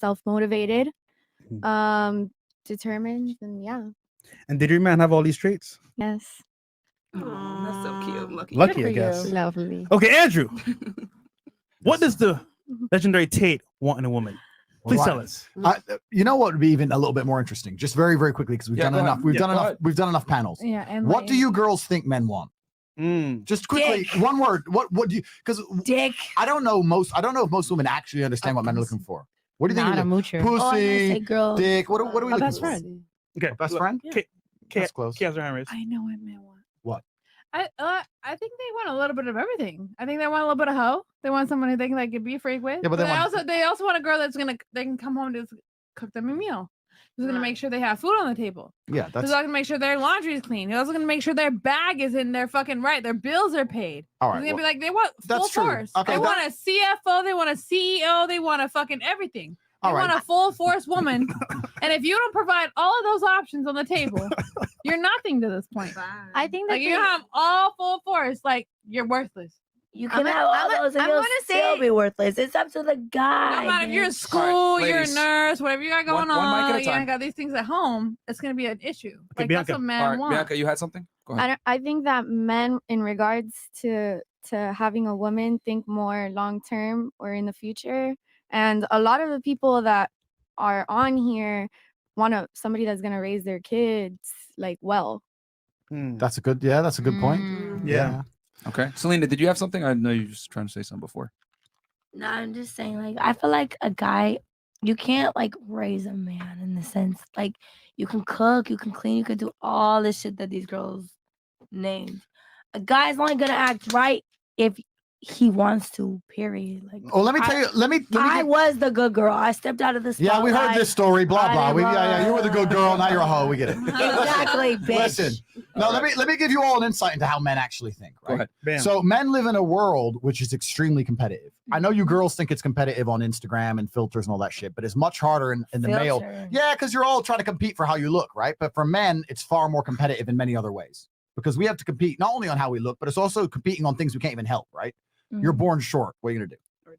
self-motivated, determined, and yeah. And did your man have all these traits? Yes. Oh, that's so cute. Lucky, I guess. Lovely. Okay, Andrew. What does the legendary Tate want in a woman? Please tell us. You know what would be even a little bit more interesting? Just very, very quickly, because we've done enough. We've done enough panels. Yeah. And what do you girls think men want? Just quickly, one word. What do you? Because dick. I don't know if most women actually understand what men are looking for. What do you think? Not a moocher. Pussy, girl. dick. What are we looking best for? friend. Okay, Best friend. That's close. Has her hand raised. I know what men want. What? I think they want a little bit of everything. I think they want a little bit of hoe. They want someone who they can be a freak with. Yeah, but they also want a girl they can come home to cook them a meal. Who's gonna make sure they have food on the table. Yeah, that's. Who's gonna make sure their laundry is clean. Who's also gonna make sure their bag is in their fucking right. Their bills are paid. All right. Who's gonna be like they want full that's true. force. Okay, they want a CFO. They want a CEO. They want a fucking everything. They want a full force woman. And if you don't provide all of those options on the table, you're nothing to this point. I think that you have all full force, like you're worthless. You can have all those and you'll still be worthless. It's up to the guy. No matter if you're in school, you're a nurse, whatever you got going on, you got these things at home, it's going to be an issue. Okay, like that's what men want. Bianca, you had something? Go ahead. I think that men, in regards to having a woman, think more long term or in the future. And a lot of the people that are on here want somebody that's going to raise their kids like well. That's a good point. Yeah. Okay. Selena, did you have something? I know you were just trying to say something before. No, I'm just saying, like, I feel like a guy, you can't like raise a man in the sense, like, you can cook, you can clean, you can do all this shit that these girls named. A guy's only gonna act right if he wants to, period. Like, let me tell you. Let me. I was the good girl. I stepped out of the spotlight. Yeah, we heard this story. Blah blah. You were the good girl. Now you're a hoe. We get it. Exactly, bitch. Listen. Now let me give you all an insight into how men actually think. Right. Go ahead. So men live in a world which is extremely competitive. I know you girls think it's competitive on Instagram and filters and all that shit, but it's much harder in the male. Yeah, because you're all trying to compete for how you look, right? But for men, it's far more competitive in many other ways because we have to compete not only on how we look, but it's also competing on things we can't even help, right? You're born short. What are you gonna do?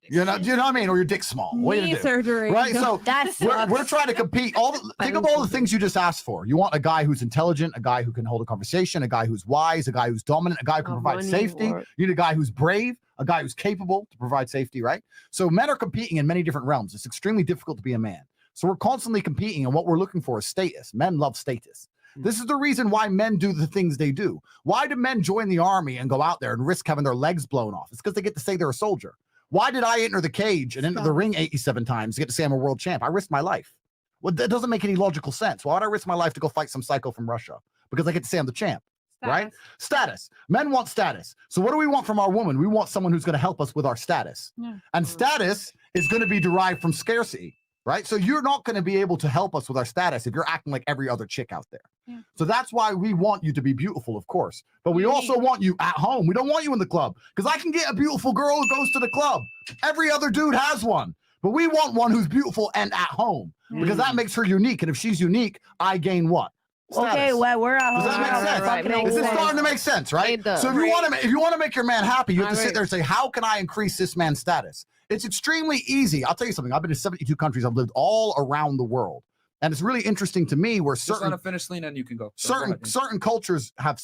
You know what I mean? Or your dick's small. What are you gonna do? Surgery. Right? So we're trying to compete. Think of all the things you just asked for. You want a guy who's intelligent, a guy who can hold a conversation, a guy who's wise, a guy who's dominant, a guy who can provide safety. You need a guy who's brave, a guy who's capable to provide safety, right? So men are competing in many different realms. It's extremely difficult to be a man. So we're constantly competing, and what we're looking for is status. Men love status. This is the reason why men do the things they do. Why do men join the army and go out there and risk having their legs blown off? It's because they get to say they're a soldier. Why did I enter the cage and enter the ring 87 times to get to say I'm a world champ? I risked my life. Well, that doesn't make any logical sense. Why would I risk my life to go fight some psycho from Russia? Because I get to say I'm the champ, right? Status. Men want status. So what do we want from our woman? We want someone who's going to help us with our status. Yeah. And status is going to be derived from scarcity. Right. So you're not going to be able to help us with our status if you're acting like every other chick out there. Yeah. So that's why we want you to be beautiful, of course. But we also want you at home. We don't want you in the club because I can get a beautiful girl who goes to the club. Every other dude has one. But we want one who's beautiful and at home because that makes her unique. And if she's unique, I gain what? Status. Okay, well, we're at home. Does that make sense? This is starting to make sense, right? So if you want to make your man happy, you have to sit there and say, how can I increase this man's status? It's extremely easy. I'll tell you something. I've been to 72 countries. I've lived all around the world. And it's really interesting to me where certain... Just finish, Lena, and you can go. Certain cultures have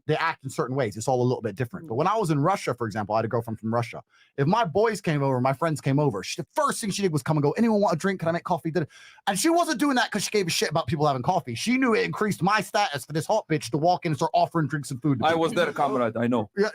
they act in certain ways. It's all a little bit different. But when I was in Russia, for example, I had a girlfriend from Russia. If my boys came over, my friends came over, the first thing she did was come and go, anyone want a drink? Can I make coffee? And she wasn't doing that because she gave a shit about people having coffee. She knew it increased my status for this hot bitch to walk in and start offering drinks and food. I was there, comrade. I know. Yeah.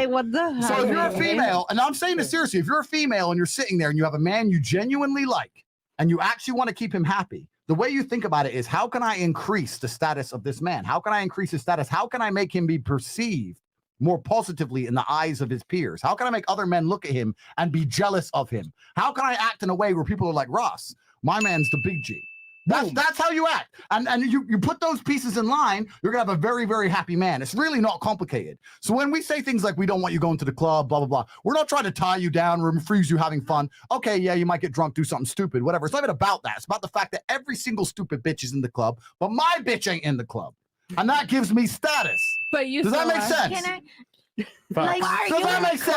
What the hell? So if you're a female, and I'm saying this seriously, if you're a female and you're sitting there and you have a man you genuinely like, and you actually want to keep him happy, the way you think about it is, how can I increase the status of this man? How can I increase his status? How can I make him be perceived more positively in the eyes of his peers? How can I make other men look at him and be jealous of him? How can I act in a way where people are like, Ross, my man's the big G. That's how you act. And you put those pieces in line, you're going to have a very, very happy man. It's really not complicated. So when we say things like, we don't want you going to the club, blah, blah, blah, we're not trying to tie you down or freeze you having fun. Okay, yeah, you might get drunk, do something stupid, whatever. It's not even about that. It's about the fact that every single stupid bitch is in the club, but my bitch ain't in the club. And that gives me status. But you Does that make sense? Can I? Does that make sense?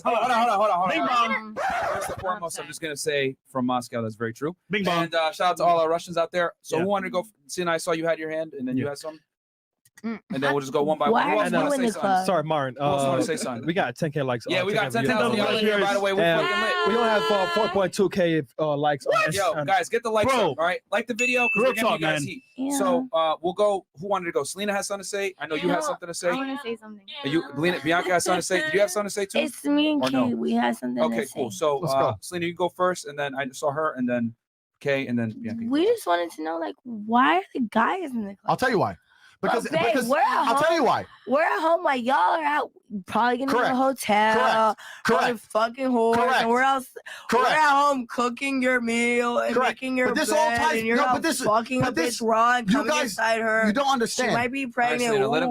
hold on. Bing bong. First and foremost, I'm just gonna say from Moscow, that's very true. Bing bong. And shout out to all our Russians out there. So Yeah. who wanted to go? See, I saw you had your hand, and then you Yeah. had some. And then we'll just go one by Why one. Who are else you want to in say the something? club? Sorry, Martin. Who else want to say something? We got 10K likes. Yeah, we got 10K 10,000 views. y'all in here, by the way. We're And fucking lit. we don't have 4.2K likes. On this. Yo, guys, get the likes Bro. up, all right? Like the video because Real we're giving talk, you guys man. heat. Yeah. So we'll go. Who wanted to go? Selena has something to say. I know you had something to I say. want to say something. Bianca has something to say. Did you have something to say too? It's me and Or Kay. no? We had something Okay, to say. cool. So Let's go. Selena, you go first, and then I saw her, and then Kay, and then Bianca. We just wanted to know, like, why are the guys in the club? I'll tell you why. Because, Bro, babe, we're at I'll tell you why. We're at home while y'all are out, probably gonna Correct. go to a hotel, Correct. fucking whores, Correct. and we're else. We're Correct. at home cooking your meal and Correct. making your But this bed, all ties- and you're no, out but this- fucking a but this- bitch raw and you coming guys- inside her. You don't She understand. might be All right, pregnant. Selena, let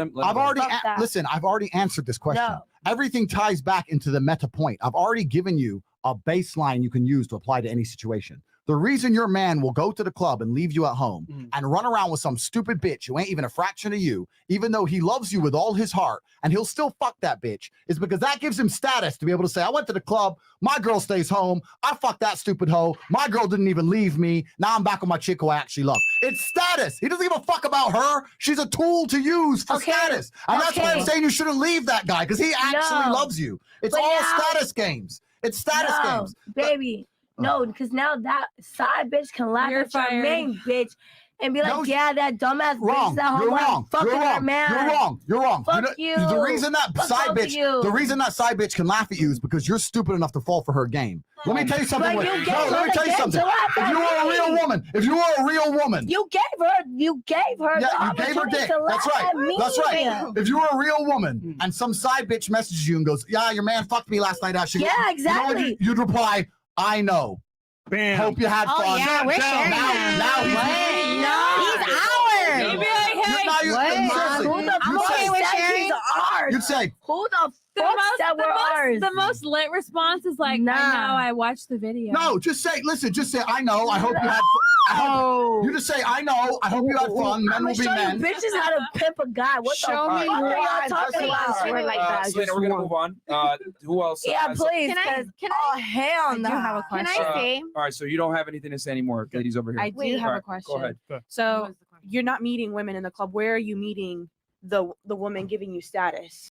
him. Ooh. I've already Fuck that. listen. I've already answered this question. No. Everything ties back into the meta point. I've already given you a baseline you can use to apply to any situation. The reason your man will go to the club and leave you at home and run around with some stupid bitch who ain't even a fraction of you, even though he loves you with all his heart, and he'll still fuck that bitch, is because that gives him status to be able to say, I went to the club, my girl stays home, I fucked that stupid hoe, my girl didn't even leave me, now I'm back with my chick who I actually love. It's status. He doesn't give a fuck about her. She's a tool to use for Okay, status. And that's why I'm okay. saying you shouldn't leave that guy, because he actually No. loves you. It's But all now- status games. It's status No, games. baby. No, because now that side bitch can laugh You're at your fired. main bitch and be like, No, yeah, that dumbass Wrong. bitch at home You're while wrong. fucking You're her wrong. man. You're wrong. You're wrong. Fuck The you. reason that Fuck side both of bitch, you. the reason that side bitch can laugh at you is because you're stupid enough to fall for her game. Let me tell you something. But Wait, you gave no, her let me the tell you game something. to laugh If at you were a me. real woman, if you were a real woman, You gave her yeah, the you gave her opportunity dick. to laugh That's right. at me. That's right. If you were a real woman and some side bitch messages you and goes, "Yeah, your man fucked me last night out," she goes, Yeah, you know what exactly. you'd reply, "I know. Bam. Hope you had Oh, fun." yeah, we're sharing now, that. now he's What? No. He's ours. You'd be like, hey, now you, What? seriously, Who the I'm fuck okay with said sharing. he's ours? you'd say, Who the the fuck most, said the, we're ours? most, the most lit response is like, Nah. I know, I watched the video. no, just say, listen, just say, "I know. I hope you had I hope, Oh. you just say, "I know. I hope you had fun. Men I'ma will be show men." you bitches how to pimp a guy. What Show the me fuck are one. y'all talking about? Swear like that. Selena, we're gonna move on. Who else? Yeah, has- please. Can I- 'cause- can I- Oh, hell I no. do have a Can question. I say? All right, so you don't have anything to say anymore, ladies over here. I do Wait. have All a right, question. Go ahead. So you're not meeting women in the club. Where are you meeting the woman giving you status?